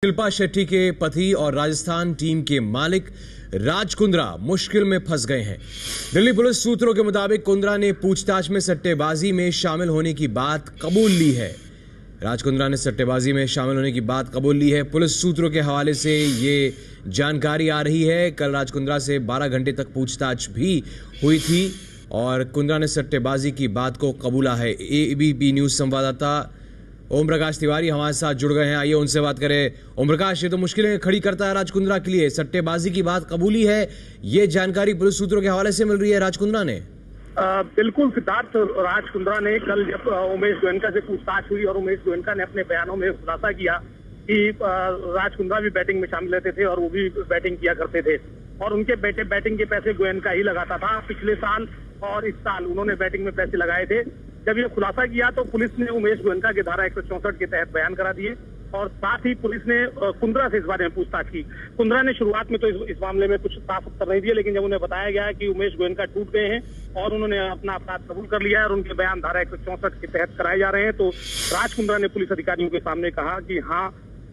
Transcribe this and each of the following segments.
शिल्पा शेट्टी के पति और राजस्थान टीम के मालिक राज कुंद्रा मुश्किल में फंस गए हैं। दिल्ली पुलिस सूत्रों के मुताबिक कुंद्रा ने पूछताछ में सट्टेबाजी में शामिल होने की बात कबूल ली है। राज कुंद्रा ने सट्टेबाजी में शामिल होने की बात कबूल ली है। पुलिस सूत्रों के हवाले से ये जानकारी आ रही है। कल राज कुंद्रा से 12 घंटे तक पूछताछ भी हुई थी और कुंद्रा ने सट्टेबाजी की बात को कबूला है। एबीपी न्यूज संवाददाता ओम प्रकाश तिवारी हमारे साथ जुड़ गए हैं। आइए उनसे बात करें। ओम प्रकाश, ये तो मुश्किलें खड़ी करता है राज कुंद्रा के लिए। सट्टेबाजी की बात कबूली है, ये जानकारी पुलिस सूत्रों के हवाले से मिल रही है राज कुंद्रा ने। बिल्कुल सिद्धार्थ, राज कुंद्रा ने कल जब उमेश गोयनका से पूछताछ हुई और उमेश गोयनका ने अपने बयानों में खुलासा किया कि राज कुंद्रा भी बैटिंग में शामिल रहते थे और वो भी बैटिंग किया करते थे और उनके बैटिंग के पैसे गोयनका ही लगाता था। पिछले साल और इस साल उन्होंने बैटिंग में पैसे लगाए थे। जब ये खुलासा किया तो पुलिस ने उमेश गोयनका के धारा 164 के तहत बयान करा दिए और साथ ही पुलिस ने कुंद्रा से इस बारे में पूछताछ की। कुंद्रा ने शुरुआत में तो इस मामले में कुछ साफ उत्तर नहीं दिए, लेकिन जब उन्हें बताया गया कि उमेश गोयनका टूट गए हैं और उन्होंने अपना अपराध कबूल कर लिया है और उनके बयान धारा 164 के तहत कराए जा रहे हैं, तो राज कुंद्रा ने पुलिस अधिकारियों के सामने कहा कि हाँ,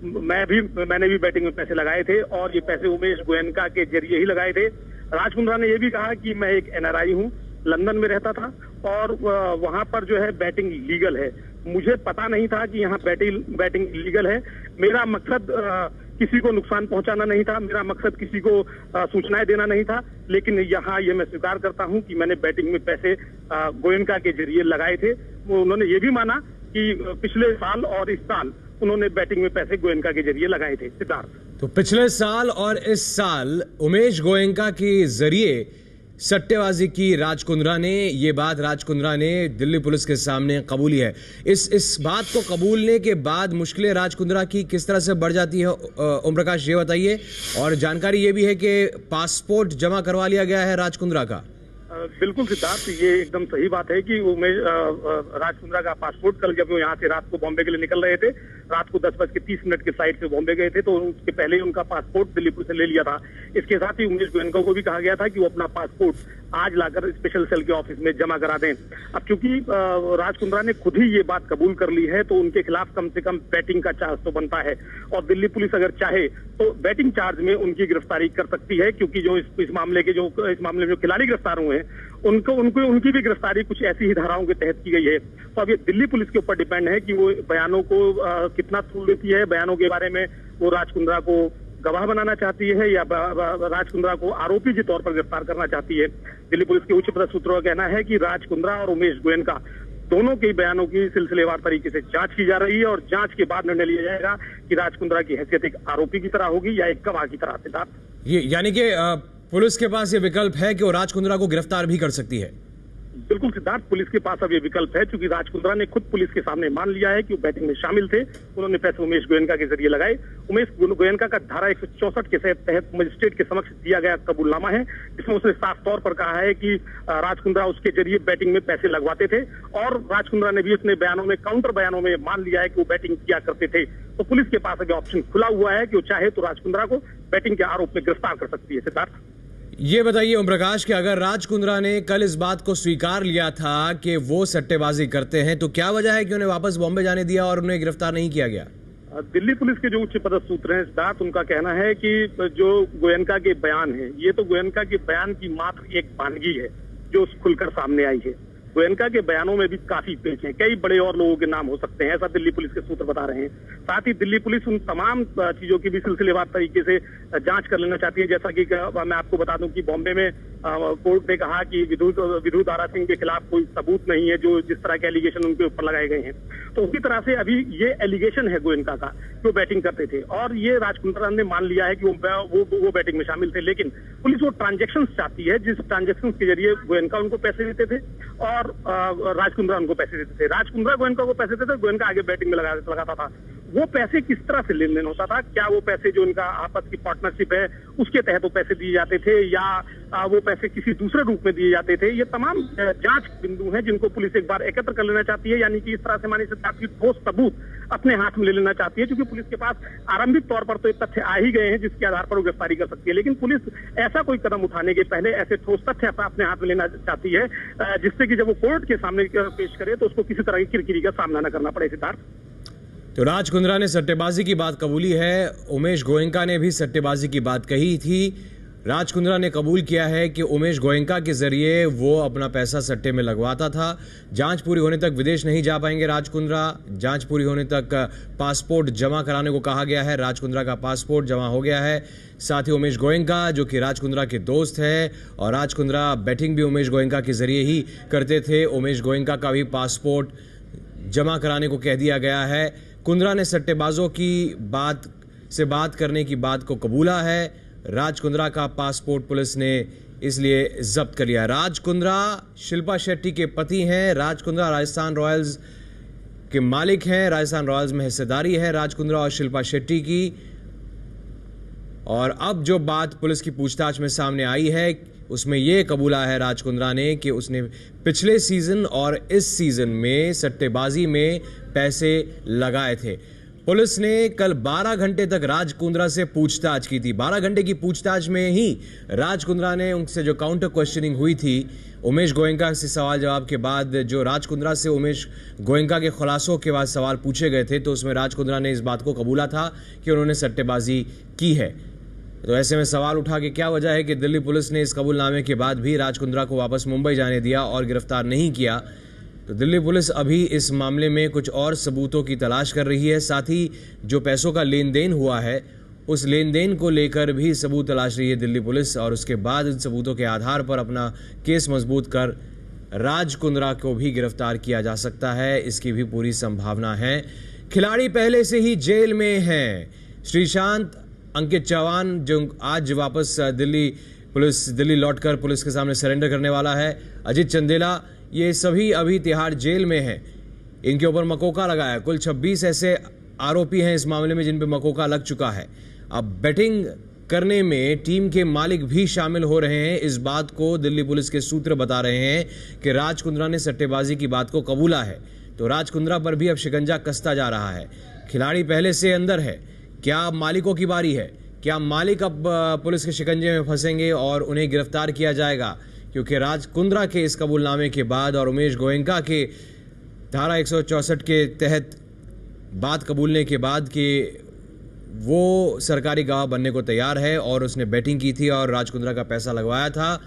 मैंने भी बैटिंग में पैसे लगाए थे और ये पैसे उमेश गोयनका के जरिए ही लगाए थे। राज कुंद्रा ने ये भी कहा कि मैं एक NRI हूँ, लंदन में रहता था और वहां पर जो है बैटिंग लीगल है। मुझे पता नहीं था कि यहाँ बैटिंग लीगल है। मेरा मकसद किसी को नुकसान पहुंचाना नहीं था, मेरा मकसद किसी को सूचनाएं देना नहीं था, लेकिन यहाँ ये मैं स्वीकार करता हूँ कि मैंने बैटिंग में पैसे गोयनका के जरिए लगाए थे। उन्होंने ये भी माना कि पिछले साल और इस साल उन्होंने बैटिंग में पैसे गोयनका के जरिए लगाए थे। सिद्धार्थ, तो पिछले साल और इस साल उमेश गोयनका के जरिए सट्टेबाजी की राज कुंद्रा ने, ये बात राज कुंद्रा ने दिल्ली पुलिस के सामने कबूली है। इस बात को कबूलने के बाद मुश्किलें राज कुंद्रा की किस तरह से बढ़ जाती है, ओम प्रकाश ये बताइए। और जानकारी ये भी है कि पासपोर्ट जमा करवा लिया गया है राज कुंद्रा का। बिल्कुल सिद्धार्थ, ये एकदम सही बात है कि राज कुंद्रा का पासपोर्ट कल जब वो यहाँ से रात को बॉम्बे के लिए निकल रहे थे, रात को 10:30 की फ्लाइट से बॉम्बे गए थे, तो उसके पहले ही उनका पासपोर्ट दिल्ली पुलिस ने ले लिया था। इसके साथ ही उमेश गोयनका को भी कहा गया था कि वो अपना पासपोर्ट आज लाकर स्पेशल सेल के ऑफिस में जमा करा दें। अब क्योंकि राज कुंद्रा ने खुद ही ये बात कबूल कर ली है तो उनके खिलाफ कम से कम बैटिंग का चार्ज तो बनता है और दिल्ली पुलिस अगर चाहे तो बैटिंग चार्ज में उनकी गिरफ्तारी कर सकती है, क्योंकि जो इस मामले में जो खिलाड़ी गिरफ्तार हुए हैं उनकी भी गिरफ्तारी कुछ ऐसी ही धाराओं के तहत की गई है। तो अब ये दिल्ली पुलिस के ऊपर डिपेंड है कि वो बयानों को कितना तूल देती है। बयानों के बारे में वो राज कुंद्रा को गवाह बनाना चाहती है या राज कुंद्रा को आरोपी के तौर पर गिरफ्तार करना चाहती है। दिल्ली पुलिस के उच्च पदस्थ सूत्रों का कहना है कि राज कुंद्रा और उमेश गोयनका दोनों के बयानों की सिलसिलेवार तरीके से जांच की जा रही है और जांच के बाद निर्णय लिया जाएगा कि राज कुंद्रा की हैसियत एक आरोपी की तरह होगी या एक गवाह की तरह। सिद्धार्थ, ये यानी कि पुलिस के पास ये विकल्प है कि वो राज कुंद्रा को गिरफ्तार भी कर सकती है। बिल्कुल सिद्धार्थ, पुलिस के पास अब ये विकल्प है, क्योंकि राज कुंद्रा ने खुद पुलिस के सामने मान लिया है कि वो बैटिंग में शामिल थे। उन्होंने पैसे उमेश गोयनका के जरिए लगाए। उमेश गोयनका का धारा 164 के तहत मजिस्ट्रेट के समक्ष दिया गया कबूलनामा है, जिसमें उसने साफ तौर पर कहा है कि राज कुंद्रा उसके जरिए बैटिंग में पैसे लगवाते थे और राज कुंद्रा ने भी अपने बयानों में, काउंटर बयानों में मान लिया है कि वो बैटिंग किया करते थे। तो पुलिस के पास अभी ऑप्शन खुला हुआ है कि वो चाहे तो राज कुंद्रा को बैटिंग के आरोप में गिरफ्तार कर सकती है। सिद्धार्थ, ये बताइए ओम प्रकाश कि अगर राज कुंद्रा ने कल इस बात को स्वीकार लिया था कि वो सट्टेबाजी करते हैं, तो क्या वजह है कि उन्हें वापस बॉम्बे जाने दिया और उन्हें गिरफ्तार नहीं किया गया? दिल्ली पुलिस के जो उच्च पदस्थ सूत्र हैं सिद्धार्थ, उनका कहना है कि जो गोयनका के बयान है, ये तो गोयनका के बयान की मात्र एक वानगी है जो खुलकर सामने आई है। गोयनका के बयानों में भी काफी पेच हैं, कई बड़े और लोगों के नाम हो सकते हैं, ऐसा दिल्ली पुलिस के सूत्र बता रहे हैं। साथ ही दिल्ली पुलिस उन तमाम चीजों की भी सिलसिलेवार तरीके से जांच कर लेना चाहती है। जैसा कि मैं आपको बता दूं कि बॉम्बे में कोर्ट ने कहा कि विधु दारा सिंह के खिलाफ कोई सबूत नहीं है, जो जिस तरह के एलिगेशन उनके ऊपर लगाए गए हैं। तो उसी तरह से अभी ये एलिगेशन है गोयनका का कि वो बैटिंग करते थे और ये राज कुंद्रा ने मान लिया है कि वो बैटिंग में शामिल थे, लेकिन पुलिस वो ट्रांजेक्शन चाहती है जिस ट्रांजेक्शन के जरिए गोयनका उनको पैसे देते थे और राज कुंद्रा उनको पैसे देते थे। राज कुंद्रा गोयनका को पैसे देते थे, गोयनका आगे बैटिंग में लगाता था। वो पैसे किस तरह से लेन देन होता था, क्या वो पैसे जो उनका आपस की पार्टनरशिप है उसके तहत वो पैसे दिए जाते थे या वो पैसे किसी दूसरे रूप में दिए जाते थे, ये तमाम जांच बिंदु हैं जिनको पुलिस एक बार एकत्र कर लेना चाहती है। यानी कि इस तरह से मानी सकती ठोस सबूत अपने हाथ में ले लेना चाहती है, क्योंकि पुलिस के पास आरंभिक तौर पर तो ये तथ्य आ ही गए हैं जिसके आधार पर वो गिरफ्तारी कर सकती है, लेकिन पुलिस ऐसा कोई कदम उठाने के पहले ऐसे ठोस तथ्य अपने हाथ में लेना चाहती है जिससे कि जब वो कोर्ट के सामने पेश करे तो उसको किसी तरह की किरकिरी का सामना न करना पड़े। सिद्धार्थ, तो राज कुंद्रा ने सट्टेबाजी की बात कबूली है। उमेश गोयनका ने भी सट्टेबाजी की बात कही थी। राज कुंद्रा ने कबूल किया है कि उमेश गोयनका के जरिए वो अपना पैसा सट्टे में लगवाता था। जांच पूरी होने तक विदेश नहीं जा पाएंगे राज कुंद्रा। जांच पूरी होने तक पासपोर्ट जमा कराने को कहा गया है। राज कुंद्रा का पासपोर्ट जमा हो गया है। साथ ही उमेश गोयनका जो कि राज कुंद्रा के दोस्त है, और राज कुंद्रा बैटिंग भी उमेश गोयनका के जरिए ही करते थे। उमेश गोयनका का भी पासपोर्ट जमा कराने को कह दिया गया है। कुंद्रा ने सट्टेबाजों की बात करने की बात को कबूला है। राज कुंद्रा का पासपोर्ट पुलिस ने इसलिए जब्त कर लिया। राज कुंद्रा शिल्पा शेट्टी के पति हैं। राज कुंद्रा राजस्थान रॉयल्स के मालिक हैं। राजस्थान रॉयल्स में हिस्सेदारी है राज कुंद्रा और शिल्पा शेट्टी की। और अब जो बात पुलिस की पूछताछ में सामने आई है उसमें यह कबूला है राज कुंद्रा ने कि उसने पिछले सीजन और इस सीजन में सट्टेबाजी में पैसे लगाए थे। पुलिस ने कल 12 घंटे तक राज कुंद्रा से पूछताछ की थी। 12 घंटे की पूछताछ में ही राज कुंद्रा ने उनसे जो काउंटर क्वेश्चनिंग हुई थी उमेश गोयनका से सवाल जवाब के बाद, जो राज कुंद्रा से उमेश गोयनका के खुलासों के बाद सवाल पूछे गए थे, तो उसमें राज कुंद्रा ने इस बात को कबूला था कि उन्होंने सट्टेबाजी की है। तो ऐसे में सवाल उठा कि क्या वजह है कि दिल्ली पुलिस ने इस कबूलनामे के बाद भी राज कुंद्रा को वापस मुंबई जाने दिया और गिरफ्तार नहीं किया। तो दिल्ली पुलिस अभी इस मामले में कुछ और सबूतों की तलाश कर रही है। साथ ही जो पैसों का लेन देन हुआ है उस लेन देन को लेकर भी सबूत तलाश रही है दिल्ली पुलिस, और उसके बाद इन सबूतों के आधार पर अपना केस मजबूत कर राज कुंद्रा को भी गिरफ्तार किया जा सकता है। इसकी भी पूरी संभावना है। खिलाड़ी पहले से ही जेल में हैं। श्रीशांत, अंकित चौहान जो आज वापस दिल्ली लौटकर पुलिस के सामने सरेंडर करने वाला है, अजित चंदेला, ये सभी अभी तिहाड़ जेल में हैं। इनके ऊपर मकोका लगा है। कुल 26 ऐसे आरोपी हैं इस मामले में जिन पे मकोका लग चुका है। अब बैटिंग करने में टीम के मालिक भी शामिल हो रहे हैं। इस बात को दिल्ली पुलिस के सूत्र बता रहे हैं कि राज कुंद्रा ने सट्टेबाजी की बात को कबूला है, तो राज कुंद्रा पर भी अब शिकंजा कसता जा रहा है। खिलाड़ी पहले से अंदर है। क्या मालिकों की बारी है? क्या मालिक अब पुलिस के शिकंजे में फंसेंगे और उन्हें गिरफ्तार किया जाएगा? क्योंकि राज कुंद्रा के इस कबूलनामे के बाद और उमेश गोयनका के धारा 164 के तहत बात कबूलने के बाद कि वो सरकारी गवाह बनने को तैयार है और उसने बैटिंग की थी और राज कुंद्रा का पैसा लगवाया था,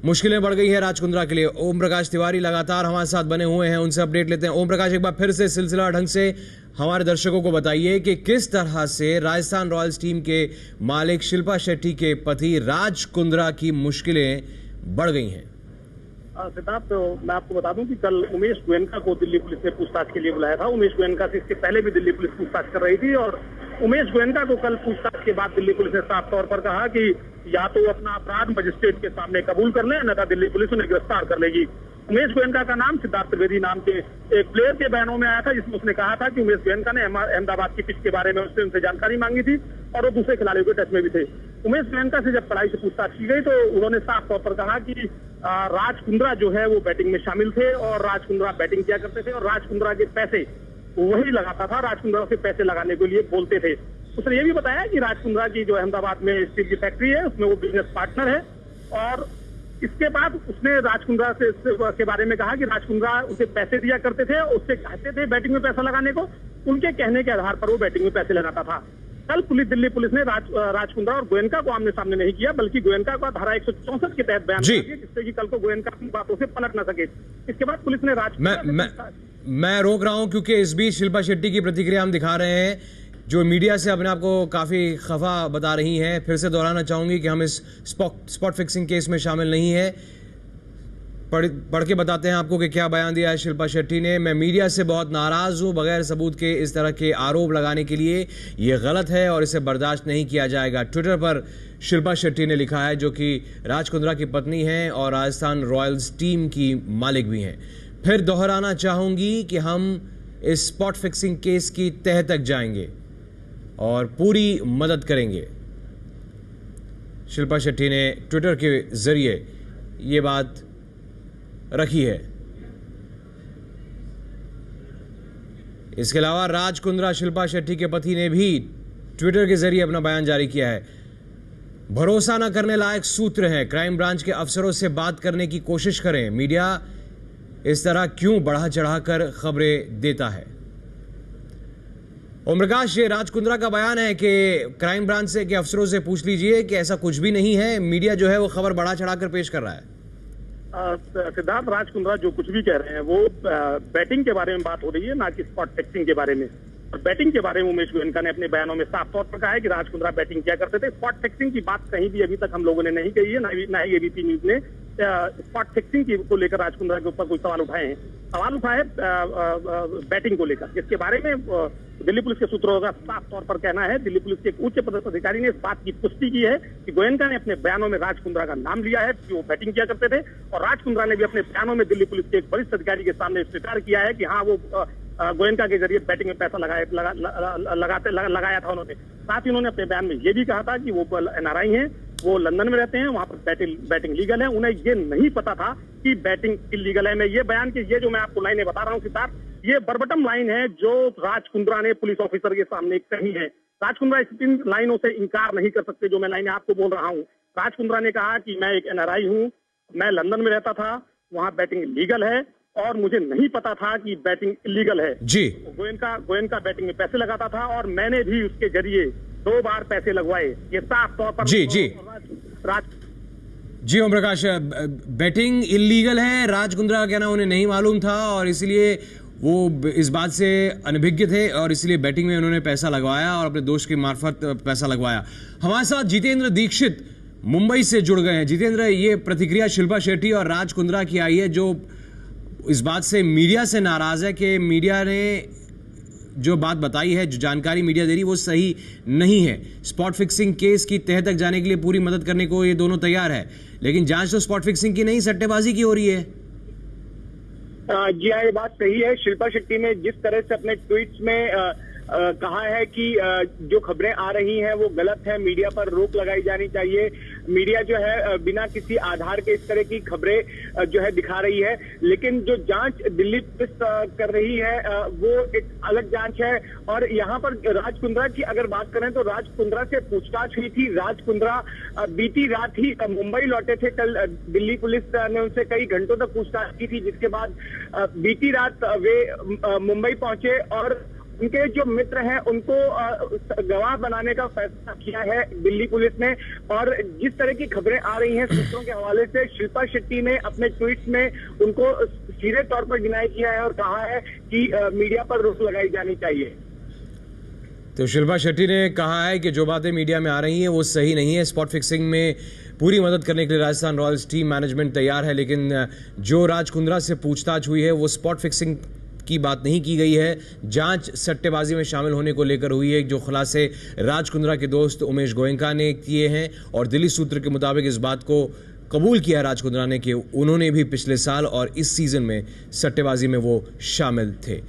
मुश्किलें बढ़ गई है राज कुंद्रा के लिए। ओम प्रकाश तिवारी लगातार हमारे साथ बने हुए हैं, उनसे अपडेट लेते हैं। ओम प्रकाश, एक बार फिर से सिलसिला ढंग से हमारे दर्शकों को बताइए कि किस तरह से राजस्थान रॉयल्स टीम के मालिक शिल्पा शेट्टी के पति राज कुंद्रा की मुश्किलें बढ़ गई हैं। सिद्धार्थ, मैं आपको बता दूं कि कल उमेश गोयनका को दिल्ली पुलिस ने पूछताछ के लिए बुलाया था। उमेश गोयनका से इसके पहले भी दिल्ली पुलिस पूछताछ कर रही थी, और उमेश गोयनका को कल पूछताछ के बाद दिल्ली पुलिस ने साफ तौर पर कहा कि या तो अपना अपराध मजिस्ट्रेट के सामने कबूल कर ले, अन्यथा दिल्ली पुलिस उन्हें गिरफ्तार कर लेगी। उमेश गोयनका का नाम सिद्धार्थ त्रिवेदी नाम के एक प्लेयर के बयानों में आया था, जिसमें उसने कहा था कि उमेश गोयनका ने अहमदाबाद की पिच के बारे में उससे उनसे जानकारी मांगी थी और वो दूसरे खिलाड़ियों के टच में भी थे। उमेश गोयनका से जब कड़ाई से पूछताछ की गई तो उन्होंने साफ तौर पर कहा कि राज कुंद्रा जो है वो बैटिंग में शामिल थे और राज कुंद्रा बैटिंग किया करते थे और राज कुंद्रा के पैसे वही लगाता था, राज कुंद्रा से पैसे लगाने के लिए बोलते थे। उसने ये भी बताया कि राज कुंद्रा की जो अहमदाबाद में स्टील की फैक्ट्री है उसमें वो बिजनेस पार्टनर है, और इसके बाद उसने राज कुंद्रा के बारे में कहा कि राज कुंद्रा उसे पैसे दिया करते थे, उससे कहते थे बैटिंग में पैसा लगाने को, उनके कहने के आधार पर वो बैटिंग में पैसे लगाता था। कल दिल्ली पुलिस ने राज कुंद्रा और गोयनका को आमने सामने नहीं किया, बल्कि गोयनका का धारा 164 के तहत बयान दिया, जिससे कि कल को गोयनका अपनी बातों से पलट न सके। इसके बाद पुलिस ने मैं रोक रहा हूं क्योंकि इस बीच शिल्पा शेट्टी की प्रतिक्रिया हम दिखा रहे हैं, जो मीडिया से अपने आप को काफ़ी खफा बता रही हैं। फिर से दोहराना चाहूंगी कि हम इस स्पॉट फिक्सिंग केस में शामिल नहीं है। पढ़ के बताते हैं आपको कि क्या बयान दिया है शिल्पा शेट्टी ने। मैं मीडिया से बहुत नाराज हूं, बगैर सबूत के इस तरह के आरोप लगाने के लिए ये गलत है और इसे बर्दाश्त नहीं किया जाएगा। ट्विटर पर शिल्पा शेट्टी ने लिखा है, जो कि राज कुंद्रा की पत्नी हैं और राजस्थान रॉयल्स टीम की मालिक भी हैं। फिर दोहराना चाहूंगी कि हम इस स्पॉट फिक्सिंग केस की तह तक जाएंगे और पूरी मदद करेंगे। शिल्पा शेट्टी ने ट्विटर के जरिए ये बात रखी है। इसके अलावा राज कुंद्रा शिल्पा शेट्टी के पति ने भी ट्विटर के जरिए अपना बयान जारी किया है। भरोसा न करने लायक सूत्र हैं, क्राइम ब्रांच के अफसरों से बात करने की कोशिश करें। मीडिया इस तरह क्यों बढ़ा चढ़ाकर खबरें देता है? ओम प्रकाश, ये राज कुंद्रा का बयान है कि क्राइम ब्रांच से के अफसरों से पूछ लीजिए कि ऐसा कुछ भी नहीं है, मीडिया जो है वो खबर बढ़ा चढ़ाकर पेश कर रहा है। सिद्धार्थ, राज कुंद्रा जो कुछ भी कह रहे हैं वो बैटिंग के बारे में बात हो रही है, ना कि स्पॉट फिक्सिंग के बारे में। और बैटिंग के बारे में उमेश गोयनका ने अपने बयानों में साफ तौर पर कहा है कि राज कुंद्रा बैटिंग किया करते थे। स्पॉट फिक्सिंग की बात कहीं भी अभी तक हम लोगों ने नहीं कही है, ना ही एबीपी न्यूज ने स्पॉट फिक्सिंग को लेकर राज कुंद्रा के ऊपर कोई सवाल उठाए हैं। सवाल उठाए बैटिंग को लेकर, इसके बारे में दिल्ली पुलिस के सूत्रों का साफ तौर पर कहना है। दिल्ली पुलिस के एक उच्च पदस्थ अधिकारी ने इस बात की पुष्टि की है कि गोयनका ने अपने बयानों में राज कुंद्रा का नाम लिया है कि वो बैटिंग किया करते थे, और राज कुंद्रा ने भी अपने बयानों में दिल्ली पुलिस के एक वरिष्ठ अधिकारी के सामने स्वीकार किया है कि हाँ, वो गोयनका के जरिए बैटिंग में पैसा लगाया था उन्होंने। साथ ही उन्होंने अपने बयान में ये भी कहा था कि वो एनआरआई हैं, वो लंदन में रहते हैं, वहां पर बैटिंग लीगल है, उन्हें ये नहीं पता था कि बैटिंग इलीगल है। मैं ये बयान की ये जो मैं आपको लाइनें बता रहा हूँ सिद्धार्थ, ये बरबटम लाइन है जो राज कुंद्रा ने पुलिस ऑफिसर के सामने कही है। राज कुंद्रा इन लाइनों से इनकार नहीं कर सकते जो मैं लाइनें आपको बोल रहा हूँ। राज कुंद्रा ने कहा कि मैं एक एनआरआई हूँ, मैं लंदन में रहता था, वहाँ बैटिंग लीगल है और मुझे नहीं पता था कि बैटिंग इलीगल है। जी, गोयनका बैटिंग में पैसे लगाता था और मैंने भी उसके जरिए 2 बार पैसे लगवाए। ये साफ तौर पर जी ओम प्रकाश, बैटिंग इलीगल है, राज कुंद्रा का कहना उन्हें नहीं मालूम था और इसलिए वो इस बात से अनभिज्ञ थे और इसलिए बैटिंग में उन्होंने पैसा लगवाया और अपने दोस्त की मार्फत पैसा लगवाया। हमारे साथ जितेंद्र दीक्षित मुंबई से जुड़ गए हैं। जितेंद्र, ये प्रतिक्रिया शिल्पा शेट्टी और राज कुंद्रा की आई है जो इस बात से मीडिया से नाराज है कि मीडिया ने जो बात बताई है, जो जानकारी मीडिया दे रही वो सही नहीं है। स्पॉट फिक्सिंग केस की तह तक जाने के लिए पूरी मदद करने को ये दोनों तैयार है, लेकिन जांच तो स्पॉट फिक्सिंग की नहीं, सट्टेबाजी की हो रही है। जी हाँ, ये बात सही है। शिल्पा शेट्टी ने जिस तरह से अपने ट्वीट्स में कहा है कि जो खबरें आ रही हैं वो गलत है, मीडिया पर रोक लगाई जानी चाहिए, मीडिया जो है बिना किसी आधार के इस तरह की खबरें जो है दिखा रही है। लेकिन जो जांच दिल्ली पुलिस कर रही है वो एक अलग जांच है। और यहाँ पर राज कुंद्रा की अगर बात करें तो राज कुंद्रा से पूछताछ हुई थी। राज कुंद्रा बीती रात ही मुंबई लौटे थे। कल दिल्ली पुलिस ने उनसे कई घंटों तक पूछताछ की थी, जिसके बाद बीती रात वे मुंबई पहुंचे और उनके जो मित्र हैं उनको गवाह बनाने का फैसला किया है दिल्ली पुलिस ने। और जिस तरह की खबरें आ रही हैं सूत्रों के हवाले से, शिल्पा शेट्टी ने अपने ट्वीट में उनको सीधे तौर पर डिनाई किया है और कहा है कि मीडिया पर रोक लगाई जानी चाहिए। तो शिल्पा शेट्टी ने कहा है कि जो बातें मीडिया में आ रही हैं वो सही नहीं है। स्पॉट फिक्सिंग में पूरी मदद करने के लिए राजस्थान रॉयल्स टीम मैनेजमेंट तैयार है, लेकिन जो राज कुंद्रा से पूछताछ हुई है वो स्पॉट फिक्सिंग की बात नहीं की गई है। जांच सट्टेबाजी में शामिल होने को लेकर हुई है, जो खुलासे राज कुंद्रा के दोस्त उमेश गोयनका ने किए हैं। और दिल्ली सूत्र के मुताबिक इस बात को कबूल किया राज कुंद्रा ने कि उन्होंने भी पिछले साल और इस सीजन में सट्टेबाजी में वो शामिल थे।